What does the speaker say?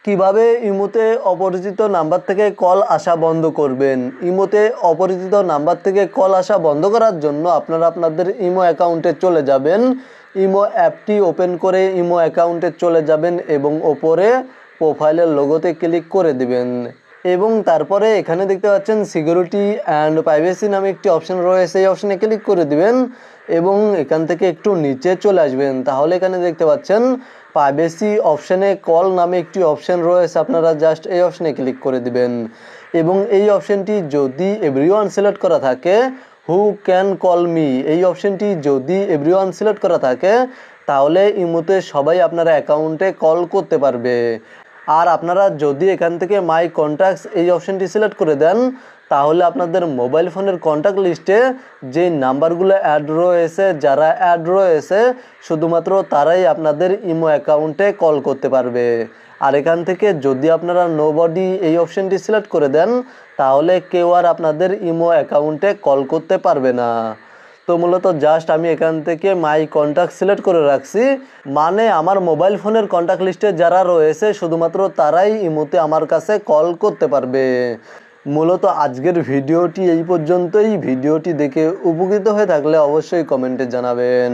কিভাবে ইমোতে অপরিচিত নাম্বার থেকে কল আসা বন্ধ করবেন। ইমোতে অপরিচিত নাম্বার থেকে কল আসা বন্ধ করার জন্য আপনারা আপনাদের ইমো অ্যাকাউন্টে চলে যাবেন। ইমো অ্যাপটি ওপেন করে ইমো অ্যাকাউন্টে চলে যাবেন এবং ওপরে প্রোফাইলের লোগোতে ক্লিক করে দিবেন এবং তারপরে এখানে দেখতে পাচ্ছেন সিকিউরিটি অ্যান্ড প্রাইভেসি নামে একটি অপশন রয়েছে, এই অপশনে ক্লিক করে দিবেন এবং এখান থেকে একটু নিচে চলে আসবেন। তাহলে এখানে দেখতে পাচ্ছেন প্রাইভেসি অপশানে কল নামে একটি অপশান রয়েছে, আপনারা জাস্ট এই অপশানে ক্লিক করে দিবেন এবং এই অপশানটি যদি এভরিওয়ান সিলেক্ট করা থাকে, হু ক্যান কল মি, এই অপশানটি যদি এভরিওয়ান সিলেক্ট করা থাকে তাহলে ইমোতে সবাই আপনার অ্যাকাউন্টে কল করতে পারবে। আর আপনারা যদি এখান থেকে মাই কন্ট্যাক্টস এই অপশানটি সিলেক্ট করে দেন তাহলে আপনাদের মোবাইল ফোনের কন্ট্যাক্ট লিস্টে যে নাম্বারগুলো অ্যাড রয়েছে, যারা অ্যাড রয়েছে শুধুমাত্র তারাই আপনাদের ইমো অ্যাকাউন্টে কল করতে পারবে। আর এখান থেকে যদি আপনারা নোবডি এই অপশানটি সিলেক্ট করে দেন তাহলে কেউ আর আপনাদের ইমো অ্যাকাউন্টে কল করতে পারবে না। তো মূলত জাস্ট আমি এখান থেকে মাই কন্ট্যাক্ট সিলেক্ট করে রাখছি, মানে আমার মোবাইল ফোনের কন্ট্যাক্ট লিস্টে যারা রয়েছে শুধুমাত্র তারাই ইমোতে আমার কাছে কল করতে পারবে। মূলত আজকের ভিডিওটি এই পর্যন্তই। ভিডিওটি দেখে উপকৃত হয়ে থাকলে অবশ্যই কমেন্টে জানাবেন।